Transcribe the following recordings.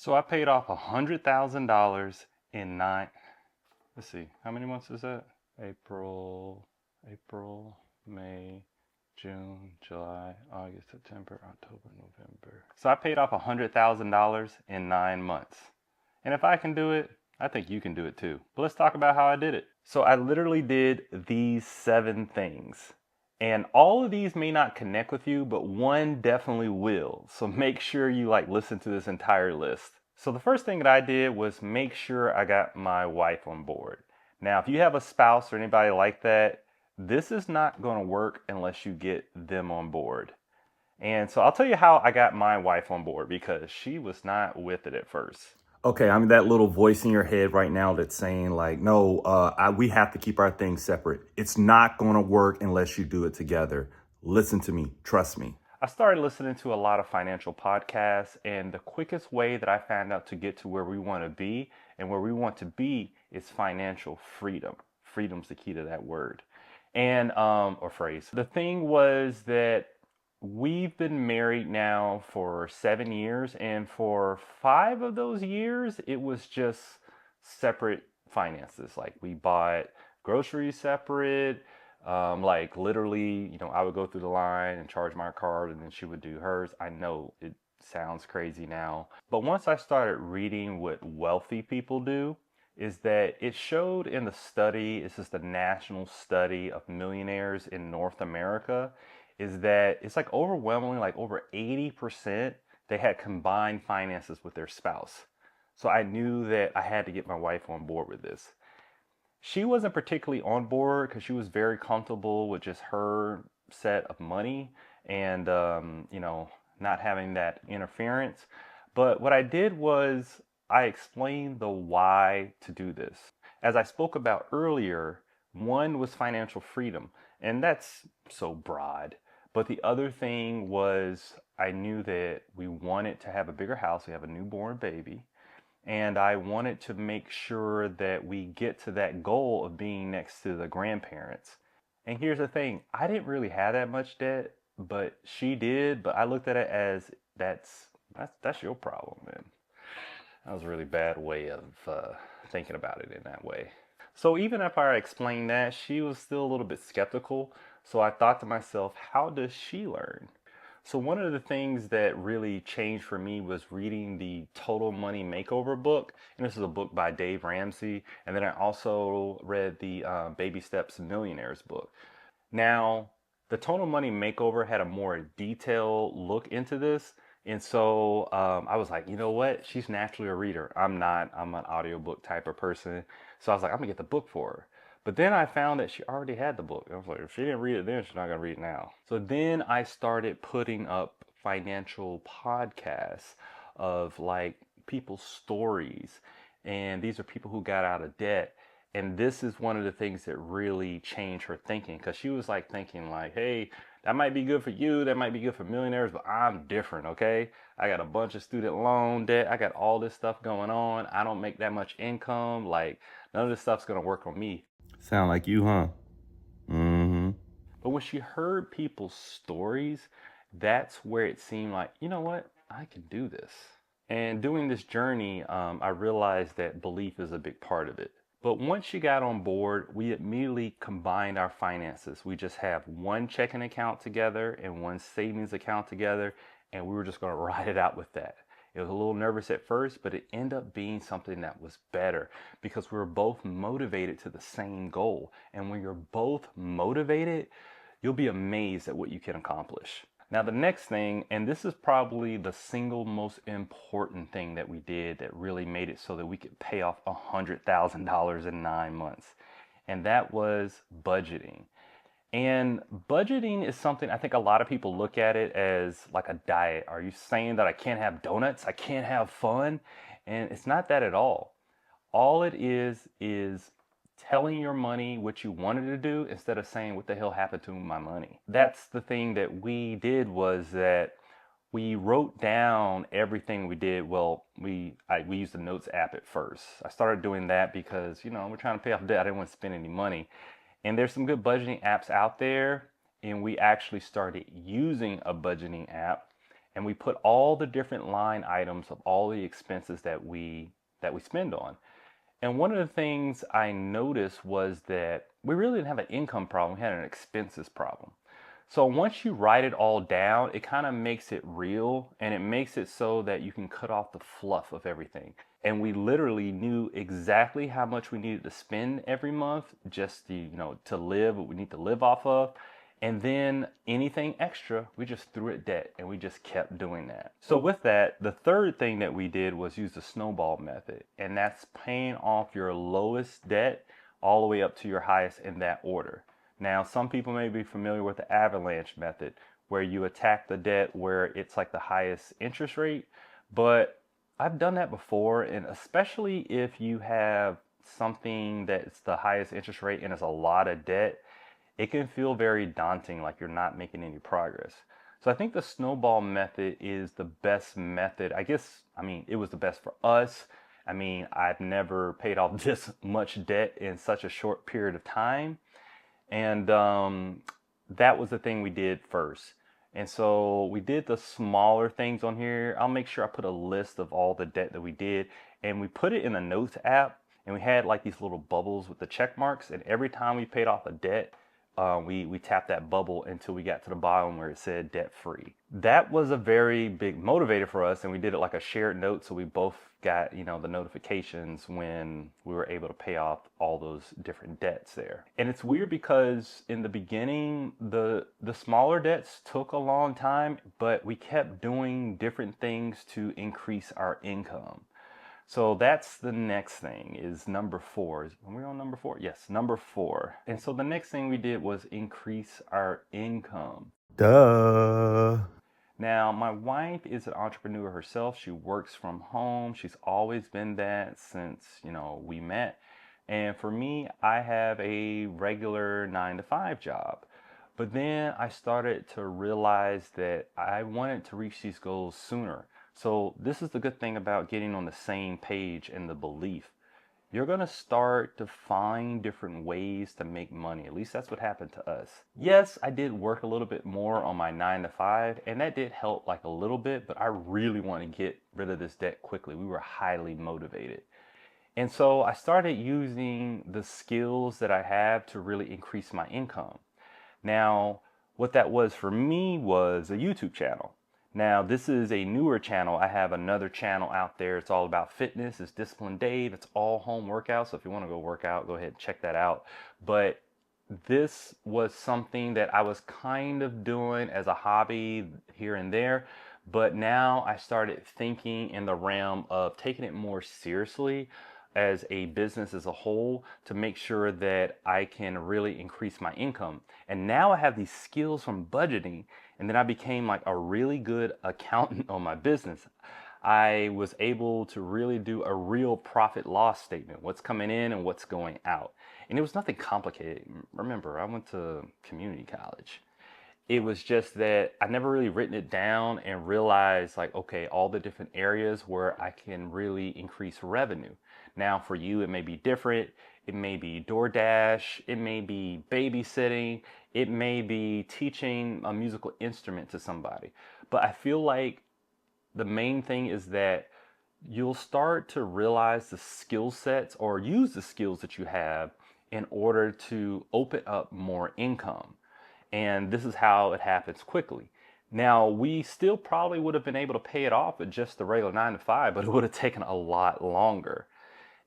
So I paid off $100,000 in let's see, how many months is that? April, May, June, July, August, September, October, November. So I paid off $100,000 in 9 months. And if I can do it, I think you can do it too. But let's talk about how I did it. So I literally did these 7 things. And all of these may not connect with you, but one definitely will. So make sure you listen to this entire list. So the first thing that I did was make sure I got my wife on board. Now, if you have a spouse or anybody like that, this is not going to work unless you get them on board. And so I'll tell you how I got my wife on board because she was not with it at first. Okay, I'm that little voice in your head right now that's saying no, we have to keep our things separate. It's not going to work unless you do it together. Listen to me, trust me. I started listening to a lot of financial podcasts, and the quickest way that I found out to get to where we want to be and where we want to be is financial freedom. Freedom's the key to that word and or phrase. The thing was that we've been married now for 7 years, and for 5 of those years, it was just separate finances. Like we bought groceries separate. Literally, I would go through the line and charge my card, and then she would do hers. I know it sounds crazy now, but once I started reading what wealthy people do, is that it showed in the study, this is the national study of millionaires in North America, is that it's overwhelmingly over 80% they had combined finances with their spouse. So I knew that I had to get my wife on board with this. She wasn't particularly on board because she was very comfortable with just her set of money and not having that interference. But what I did was I explained the why to do this. As I spoke about earlier, one was financial freedom, and that's so broad. But the other thing was I knew that we wanted to have a bigger house. We have a newborn baby. And I wanted to make sure that we get to that goal of being next to the grandparents. And here's the thing, I didn't really have that much debt, but she did. But I looked at it as that's your problem, man. That was a really bad way of thinking about it in that way. So even after I explained that, she was still a little bit skeptical. So I thought to myself, how does she learn? So one of the things that really changed for me was reading the Total Money Makeover book. And this is a book by Dave Ramsey. And then I also read the Baby Steps Millionaires book. Now, the Total Money Makeover had a more detailed look into this. And so I was like, you know what? She's naturally a reader. I'm not. I'm an audiobook type of person. So I was like, I'm going to get the book for her. But then I found that she already had the book. I was like, if she didn't read it then, she's not going to read it now. So then I started putting up financial podcasts of people's stories. And these are people who got out of debt. And this is one of the things that really changed her thinking, because she was thinking hey, that might be good for you, that might be good for millionaires, but I'm different, okay? I got a bunch of student loan debt, I got all this stuff going on, I don't make that much income, none of this stuff's gonna work on me. Sound like you, huh? Mm-hmm. But when she heard people's stories, that's where it seemed like, you know what, I can do this. And doing this journey, I realized that belief is a big part of it. But once she got on board, we immediately combined our finances. We just have one checking account together and one savings account together, and we were just going to ride it out with that. It was a little nervous at first, but it ended up being something that was better because we were both motivated to the same goal. And when you're both motivated, you'll be amazed at what you can accomplish. Now, the next thing, and this is probably the single most important thing that we did that really made it so that we could pay off $100,000 in 9 months, and that was budgeting. And budgeting is something I think a lot of people look at it as like a diet. Are you saying that I can't have donuts? I can't have fun? And it's not that at all. All it is telling your money what you wanted to do instead of saying what the hell happened to my money. That's the thing that we did, was that we wrote down everything we did. Well, we used the notes app at first. I started doing that because we're trying to pay off debt. I didn't want to spend any money, and there's some good budgeting apps out there, and we actually started using a budgeting app. and we put all the different line items of all the expenses that we spend on. And one of the things I noticed was that we really didn't have an income problem, we had an expenses problem. So once you write it all down, it kind of makes it real, and it makes it so that you can cut off the fluff of everything. And we literally knew exactly how much we needed to spend every month just to live what we need to live off of. And then anything extra, we just threw at debt, and we just kept doing that. So with that, the third thing that we did was use the snowball method, and that's paying off your lowest debt all the way up to your highest in that order. Now, some people may be familiar with the avalanche method, where you attack the debt where it's like the highest interest rate, but I've done that before, and especially if you have something that's the highest interest rate and it's a lot of debt, it can feel very daunting, like you're not making any progress. So I think the snowball method is the best method. It was the best for us. I've never paid off this much debt in such a short period of time. And that was the thing we did first. And so we did the smaller things on here. I'll make sure I put a list of all the debt that we did. And we put it in the Notes app. And we had like these little bubbles with the check marks. And every time we paid off a debt, we tapped that bubble until we got to the bottom where it said debt free. That was a very big motivator for us, and we did it like a shared note, so we both got the notifications when we were able to pay off all those different debts there. And it's weird because in the beginning the smaller debts took a long time, but we kept doing different things to increase our income. So that's the next thing, is number 4. Are we on number 4? Yes, number 4. And so the next thing we did was increase our income. Duh. Now, my wife is an entrepreneur herself. She works from home. She's always been that since, we met. And for me, I have a regular 9-to-5 job. But then I started to realize that I wanted to reach these goals sooner. So this is the good thing about getting on the same page and the belief. You're going to start to find different ways to make money. At least that's what happened to us. Yes, I did work a little bit more on my 9-to-5, and that did help like a little bit, but I really want to get rid of this debt quickly. We were highly motivated. And so I started using the skills that I have to really increase my income. Now, what that was for me was a YouTube channel. Now, this is a newer channel. I have another channel out there. It's all about fitness. It's Discipline Dave. It's all home workouts. So if you want to go work out, go ahead and check that out. But this was something that I was kind of doing as a hobby here and there. But now I started thinking in the realm of taking it more seriously as a business as a whole, to make sure that I can really increase my income. And now I have these skills from budgeting, and then I became like a really good accountant on my business. I was able to really do a real profit loss statement, what's coming in and what's going out. And it was nothing complicated. Remember, I went to community college. It was just that I never really written it down and realized like, okay, all the different areas where I can really increase revenue. Now for you, it may be different. It may be DoorDash. It may be babysitting. It may be teaching a musical instrument to somebody. But I feel like the main thing is that you'll start to realize the skill sets or use the skills that you have in order to open up more income. And this is how it happens quickly. Now, we still probably would have been able to pay it off at just the regular 9-to-5, but it would have taken a lot longer.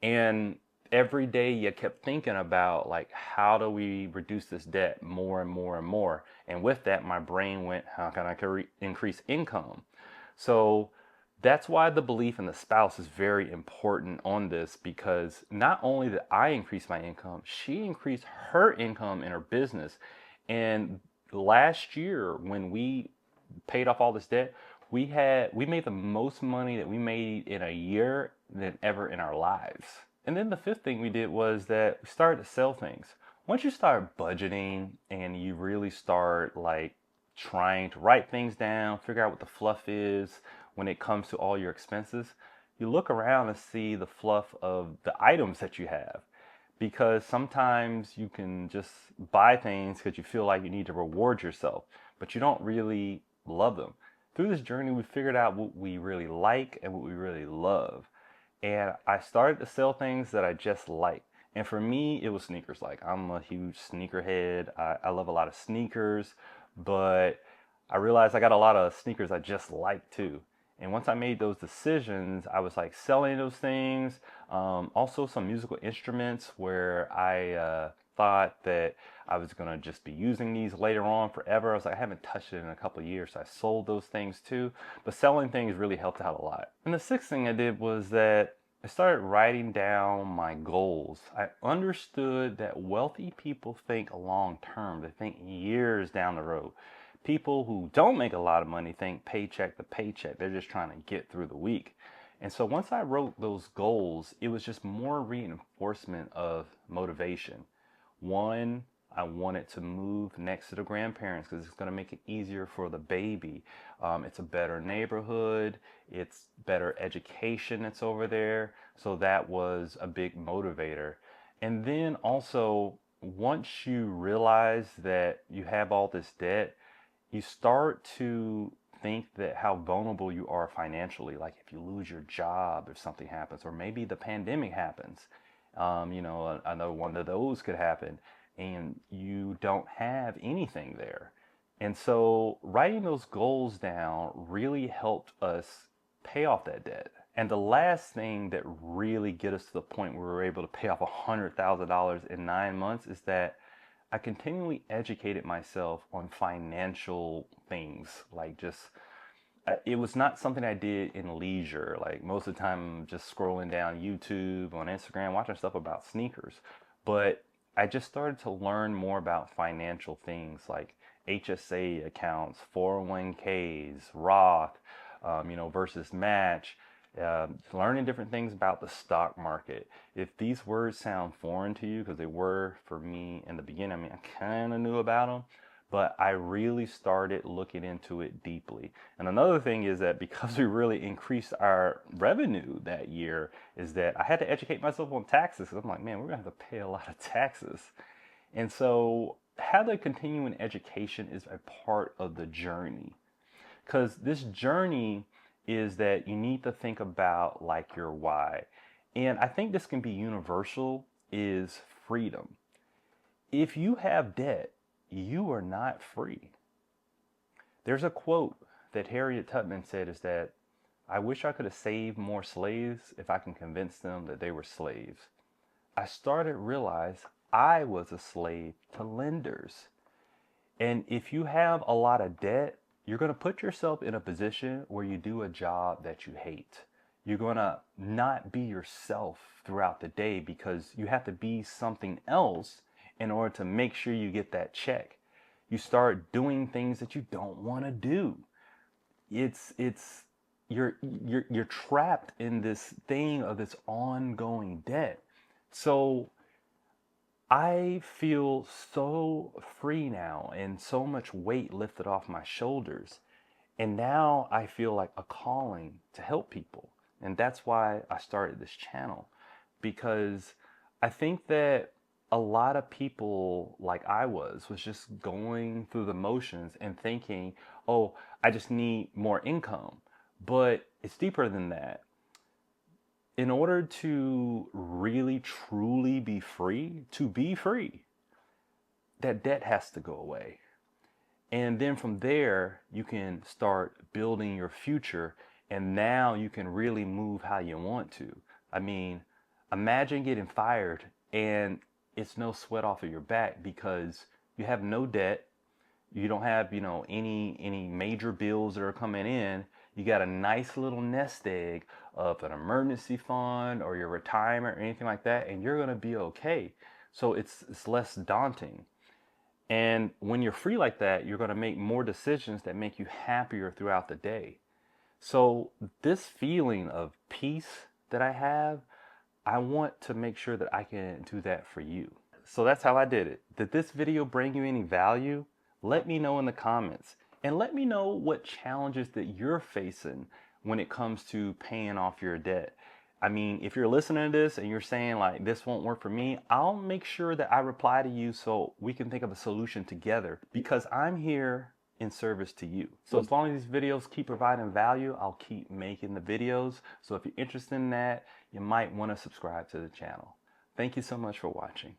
And every day you kept thinking about like, how do we reduce this debt more and more and more? And with that, my brain went, how can I increase income? So that's why the belief in the spouse is very important on this, because not only did I increase my income, she increased her income in her business. And last year, when we paid off all this debt, we made the most money that we made in a year than ever in our lives. And then the fifth thing we did was that we started to sell things. Once you start budgeting and you really start like trying to write things down, figure out what the fluff is when it comes to all your expenses, you look around and see the fluff of the items that you have. Because sometimes you can just buy things because you feel like you need to reward yourself, but you don't really love them. through this journey, we figured out what we really like and what we really love. And I started to sell things that I just like. And for me, it was sneakers. Like, I'm a huge sneakerhead. I love a lot of sneakers, but I realized I got a lot of sneakers I just like too. And once I made those decisions, I was like selling those things. Also, some musical instruments where I thought that I was gonna just be using these later on forever. I was like, I haven't touched it in a couple of years, so I sold those things too. But selling things really helped out a lot. And the sixth thing I did was that I started writing down my goals. I understood that wealthy people think long term, they think years down the road. People who don't make a lot of money think paycheck to paycheck. They're just trying to get through the week. And so once I wrote those goals, it was just more reinforcement of motivation. One, I wanted to move next to the grandparents because it's going to make it easier for the baby. It's a better neighborhood, it's better education that's over there. So that was a big motivator. And then also, once you realize that you have all this debt, you start to think that how vulnerable you are financially. Like if you lose your job, if something happens, or maybe the pandemic happens, I know one of those could happen and you don't have anything there. And so writing those goals down really helped us pay off that debt. And the last thing that really get us to the point where we were able to pay off $100,000 in 9 months is that I continually educated myself on financial things, like just it was not something I did in leisure. Like most of the time, I'm just scrolling down YouTube, on Instagram, watching stuff about sneakers. But I just started to learn more about financial things like HSA accounts, 401ks, Roth, versus match. Learning different things about the stock market. If these words sound foreign to you, because they were for me in the beginning, I mean, I kind of knew about them, but I really started looking into it deeply. And another thing is that because we really increased our revenue that year, is that I had to educate myself on taxes. Because I'm like, man, we're gonna have to pay a lot of taxes. And so having continuing education is a part of the journey. Because this journey is that you need to think about like your why. And I think this can be universal is freedom. If you have debt, you are not free. There's a quote that Harriet Tubman said is that I wish I could have saved more slaves if I can convince them that they were slaves. I started to realize I was a slave to lenders. And if you have a lot of debt, you're going to put yourself in a position where you do a job that you hate. You're going to not be yourself throughout the day because you have to be something else in order to make sure you get that check. You start doing things that you don't want to do. You're trapped in this thing of this ongoing debt. So I feel so free now and so much weight lifted off my shoulders. And now I feel like a calling to help people. And that's why I started this channel, because I think that a lot of people, like I was just going through the motions and thinking, oh, I just need more income. But it's deeper than that. In order to really truly be free, that debt has to go away. And then from there, you can start building your future. And now you can really move how you want to. I mean, imagine getting fired and it's no sweat off of your back because you have no debt. You don't have, any major bills that are coming in. You got a nice little nest egg of an emergency fund or your retirement or anything like that, and you're gonna be okay. So it's less daunting. And when you're free like that, you're gonna make more decisions that make you happier throughout the day. So this feeling of peace that I have, I want to make sure that I can do that for you. So that's how I did it. Did this video bring you any value? Let me know in the comments. And let me know what challenges that you're facing when it comes to paying off your debt. I mean, if you're listening to this and you're saying like, this won't work for me, I'll make sure that I reply to you so we can think of a solution together, because I'm here in service to you. So as long as these videos keep providing value, I'll keep making the videos. So if you're interested in that, you might want to subscribe to the channel. Thank you so much for watching.